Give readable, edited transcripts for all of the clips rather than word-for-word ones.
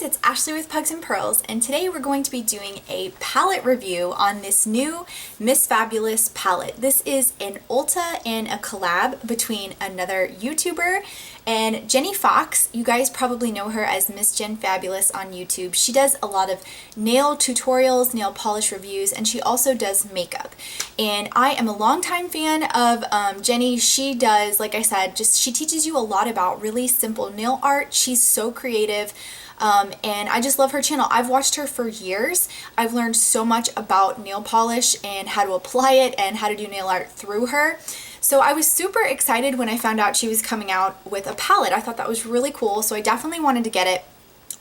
it's Ashley with Pugs and Pearls, and today we're going to be doing a palette review on this new Miss Fabulous palette. This is an Ulta and a collab between another YouTuber and Jenny Fox. You guys probably know her as Miss Jen Fabulous on YouTube. She does a lot of nail tutorials, nail polish reviews, and she also does makeup. And I am a longtime fan of Jenny. She does, like I said, she teaches you a lot about really simple nail art. She's so creative. And I just love her channel. I've watched her for years. I've learned so much about nail polish and how to apply it and how to do nail art through her. So I was super excited when I found out she was coming out with a palette. I thought that was really cool, so I definitely wanted to get it.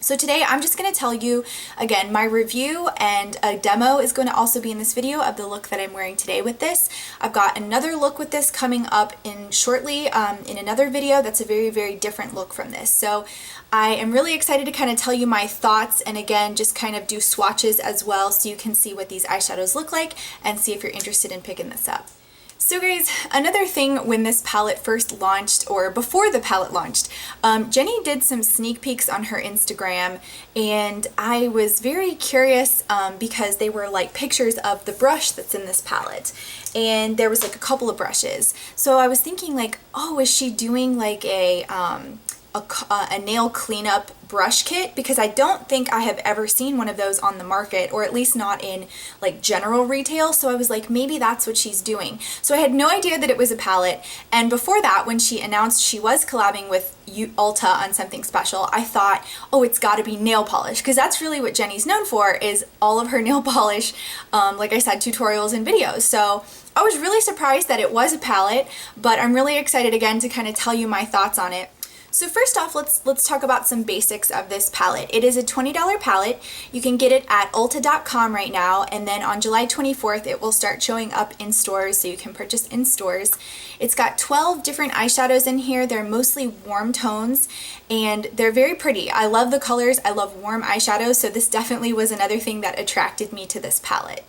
So today I'm just going to tell you, again, my review, and a demo is going to also be in this video of the look that I'm wearing today with this. I've got another look with this coming up shortly in another video that's a very, very different look from this. So I am really excited to kind of tell you my thoughts, and again, just kind of do swatches as well so you can see what these eyeshadows look like and see if you're interested in picking this up. So guys, another thing when this palette first launched, or before the palette launched, Jenny did some sneak peeks on her Instagram, and I was very curious because they were like pictures of the brush that's in this palette, and there was like a couple of brushes. So I was thinking like, oh, is she doing like a nail cleanup brush kit? Because I don't think I have ever seen one of those on the market, or at least not in like general retail. So I was like, maybe that's what she's doing. So I had no idea that it was a palette. And before that, when she announced she was collabing with ULTA on something special, I thought, oh, it's got to be nail polish, because that's really what Jenny's known for, is all of her nail polish, like I said, tutorials and videos. So I was really surprised that it was a palette, but I'm really excited again to kind of tell you my thoughts on it. So first off, let's talk about some basics of this palette. It is a $20 palette. You can get it at ulta.com right now, and then on July 24th it will start showing up in stores, so you can purchase in stores. It's got 12 different eyeshadows in here. They're mostly warm tones, and they're very pretty. I love the colors. I love warm eyeshadows, so this definitely was another thing that attracted me to this palette.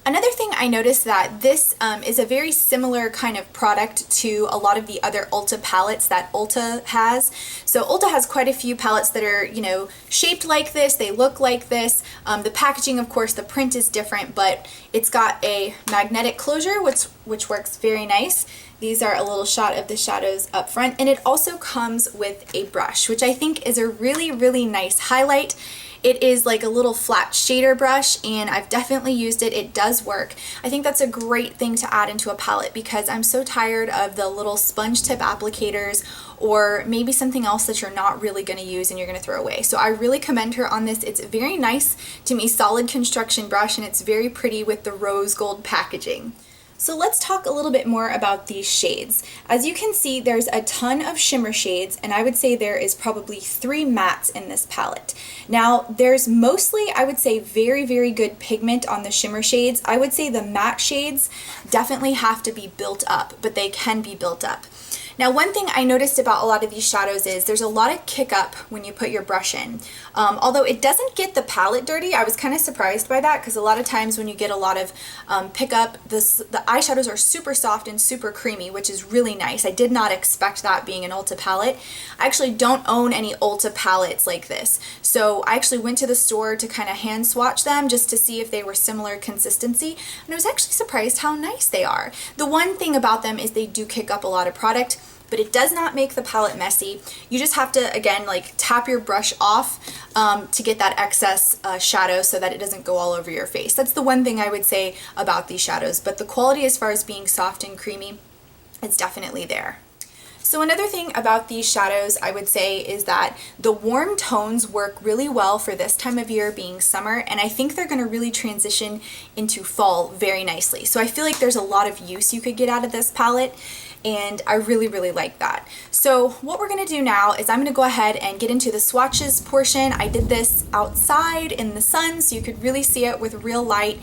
Another thing I noticed that this is a very similar kind of product to a lot of the other Ulta palettes that Ulta has. So Ulta has quite a few palettes that are, you know, shaped like this, they look like this. The packaging, of course, the print is different, but it's got a magnetic closure, which works very nice. These are a little shot of the shadows up front, and it also comes with a brush, which I think is a really, really nice highlight. It is like a little flat shader brush, and I've definitely used it. It does work. I think that's a great thing to add into a palette, because I'm so tired of the little sponge tip applicators, or maybe something else that you're not really going to use and you're going to throw away. So I really commend her on this. It's a very nice, to me, solid construction brush, and it's very pretty with the rose gold packaging. So let's talk a little bit more about these shades. As you can see, there's a ton of shimmer shades, and I would say there is probably 3 mattes in this palette. Now, there's mostly, I would say, very, very good pigment on the shimmer shades. I would say the matte shades definitely have to be built up, but they can be built up. Now, one thing I noticed about a lot of these shadows is there's a lot of kick up when you put your brush in. Although it doesn't get the palette dirty, I was kind of surprised by that, because a lot of times when you get a lot of pickup, the eyeshadows are super soft and super creamy, which is really nice. I did not expect that being an Ulta palette. I actually don't own any Ulta palettes like this, so I actually went to the store to kind of hand swatch them just to see if they were similar consistency, and I was actually surprised how nice they are. The one thing about them is they do kick up a lot of product, but it does not make the palette messy. You just have to, again, like tap your brush off to get that excess shadow so that it doesn't go all over your face. That's the one thing I would say about these shadows, but the quality as far as being soft and creamy, it's definitely there. So another thing about these shadows, I would say, is that the warm tones work really well for this time of year, being summer, and I think they're going to really transition into fall very nicely. So I feel like there's a lot of use you could get out of this palette, and I really, really like that. So what we're going to do now is I'm going to go ahead and get into the swatches portion. I did this outside in the sun so you could really see it with real light.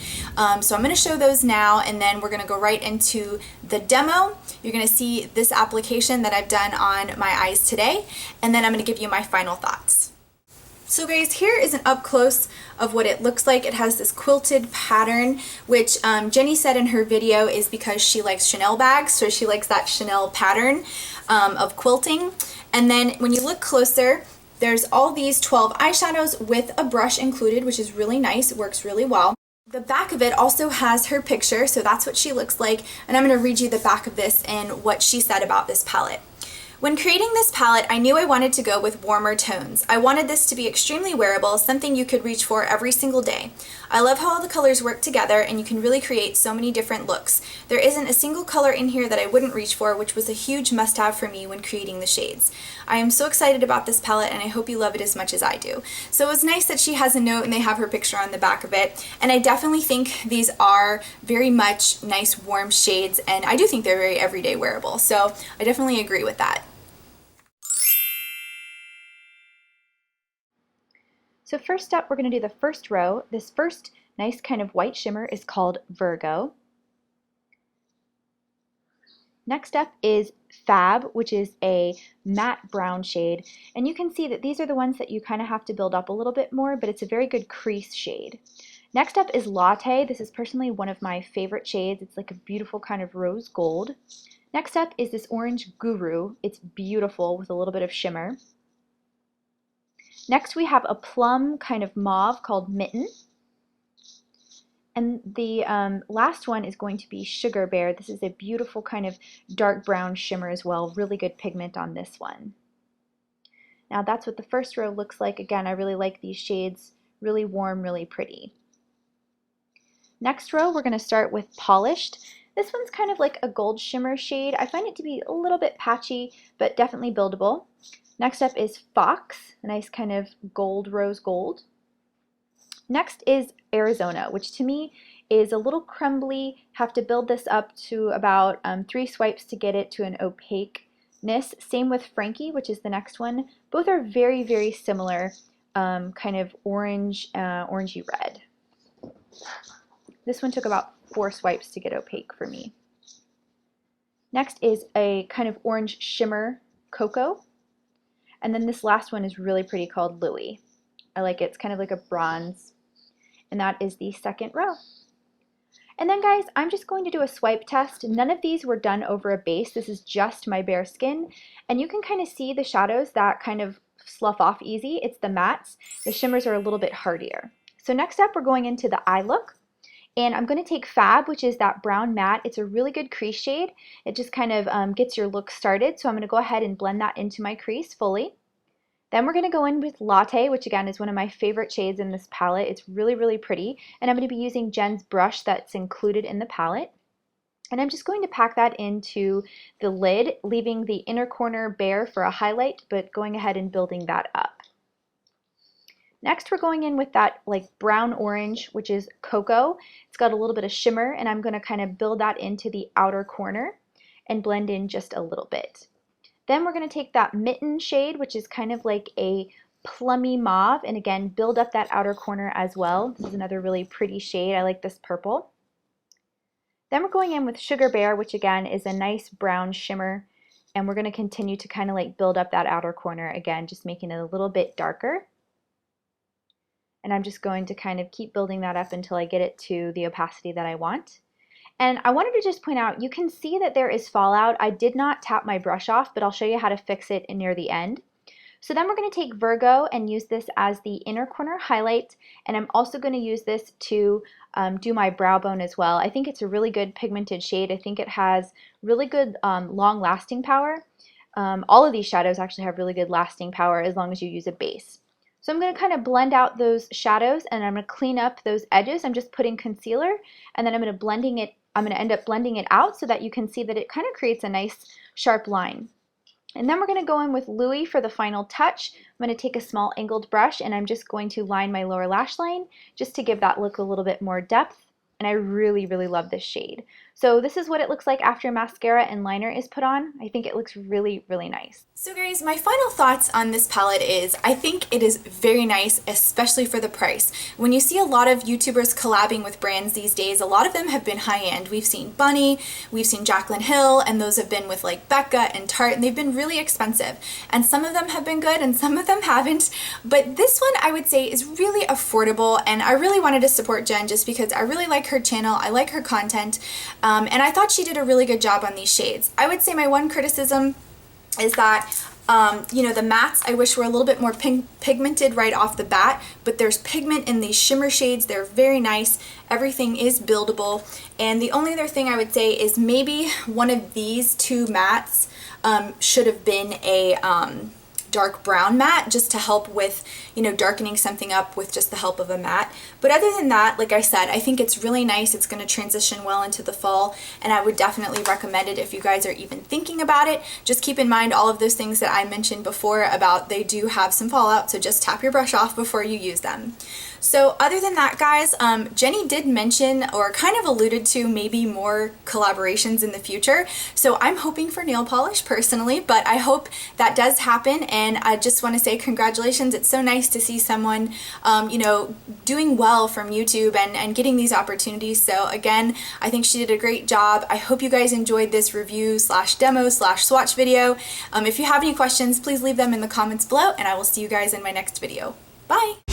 So I'm going to show those now, and then we're going to go right into the demo. You're going to see this application that I've done on my eyes today, and then I'm going to give you my final thoughts. So guys, here is an up close of what it looks like. It has this quilted pattern, which Jenny said in her video is because she likes Chanel bags, so she likes that Chanel pattern of quilting. And then when you look closer, There's all these 12 eyeshadows with a brush included, which is really nice. It works really well. The back of it also has her picture, so that's what she looks like. And I'm going to read you the back of this and what she said about this palette. When creating this palette, I knew I wanted to go with warmer tones. I wanted this to be extremely wearable, something you could reach for every single day. I love how all the colors work together and you can really create so many different looks. There isn't a single color in here that I wouldn't reach for, which was a huge must-have for me when creating the shades. I am so excited about this palette and I hope you love it as much as I do. So it was nice that she has a note and they have her picture on the back of it. And I definitely think these are very much nice warm shades, and I do think they're very everyday wearable. So I definitely agree with that. So first up, we're going to do the first row. This first nice kind of white shimmer is called Virgo. Next up is Fab, which is a matte brown shade. And you can see that these are the ones that you kind of have to build up a little bit more, but it's a very good crease shade. Next up is Latte. This is personally one of my favorite shades. It's like a beautiful kind of rose gold. Next up is this orange Guru. It's beautiful with a little bit of shimmer. Next we have a plum kind of mauve called Mitten. And the last one is going to be Sugar Bear. This is a beautiful kind of dark brown shimmer as well. Really good pigment on this one. Now that's what the first row looks like. Again, I really like these shades. Really warm, really pretty. Next row, we're going to start with Polished. This one's kind of like a gold shimmer shade. I find it to be a little bit patchy, but definitely buildable. Next up is Fox, a nice kind of gold, rose gold. Next is Arizona, which to me is a little crumbly. Have to build this up to about 3 swipes to get it to an opaqueness. Same with Frankie, which is the next one. Both are very, very similar, kind of orange, orangey red. This one took about 4 swipes to get opaque for me. Next is a kind of orange shimmer Cocoa. And then this last one is really pretty, called Louie. I like it. It's kind of like a bronze. And that is the second row. And then guys, I'm just going to do a swipe test. None of these were done over a base. This is just my bare skin. And you can kind of see the shadows that kind of slough off easy. It's the mattes. The shimmers are a little bit hardier. So next up, we're going into the eye look. And I'm going to take Fab, which is that brown matte. It's a really good crease shade. It just kind of gets your look started. So I'm going to go ahead and blend that into my crease fully. Then we're going to go in with Latte, which again is one of my favorite shades in this palette. It's really, really pretty. And I'm going to be using Jen's brush that's included in the palette. And I'm just going to pack that into the lid, leaving the inner corner bare for a highlight, but going ahead and building that up. Next, we're going in with that like brown orange, which is Cocoa. It's got a little bit of shimmer, and I'm going to kind of build that into the outer corner and blend in just a little bit. Then we're going to take that Mitten shade, which is kind of like a plummy mauve, and again, build up that outer corner as well. This is another really pretty shade. I like this purple. Then we're going in with Sugar Bear, which again is a nice brown shimmer, and we're going to continue to kind of like build up that outer corner again, just making it a little bit darker. And I'm just going to kind of keep building that up until I get it to the opacity that I want. And I wanted to just point out, you can see that there is fallout. I did not tap my brush off, but I'll show you how to fix it near the end. So then we're going to take Virgo and use this as the inner corner highlight. And I'm also going to use this to do my brow bone as well. I think it's a really good pigmented shade. I think it has really good long lasting power. All of these shadows actually have really good lasting power as long as you use a base. So I'm going to kind of blend out those shadows, and I'm going to clean up those edges. I'm just putting concealer, and then I'm going to end up blending it out so that you can see that it kind of creates a nice sharp line. And then we're going to go in with Louie for the final touch. I'm going to take a small angled brush, and I'm just going to line my lower lash line just to give that look a little bit more depth. And I really, really love this shade. So this is what it looks like after mascara and liner is put on. I think it looks really, really nice. So guys, my final thoughts on this palette is I think it is very nice, especially for the price. When you see a lot of YouTubers collabing with brands these days, a lot of them have been high-end. We've seen Bunny, we've seen Jaclyn Hill, and those have been with like Becca and Tarte, and they've been really expensive. And some of them have been good and some of them haven't. But this one I would say is really affordable, and I really wanted to support Jen just because I really like her channel, I like her content, and I thought she did a really good job on these shades. I would say my one criticism is that You know, the mattes I wish were a little bit more pigmented right off the bat, but there's pigment in these shimmer shades. They're very nice. Everything is buildable. And the only other thing I would say is maybe one of these two mattes should have been a dark brown matte, just to help with, you know, darkening something up with just the help of a matte. But other than that, like I said, I think it's really nice. It's going to transition well into the fall, and I would definitely recommend it if you guys are even thinking about it. Just keep in mind all of those things that I mentioned before about they do have some fallout, so just tap your brush off before you use them. So other than that, guys, Jenny did mention or kind of alluded to maybe more collaborations in the future. So I'm hoping for nail polish personally, but I hope that does happen. And I just want to say congratulations. It's so nice to see someone, you know, doing well from YouTube and getting these opportunities. So again, I think she did a great job. I hope you guys enjoyed this review slash demo slash swatch video. If you have any questions, please leave them in the comments below, and I will see you guys in my next video. Bye!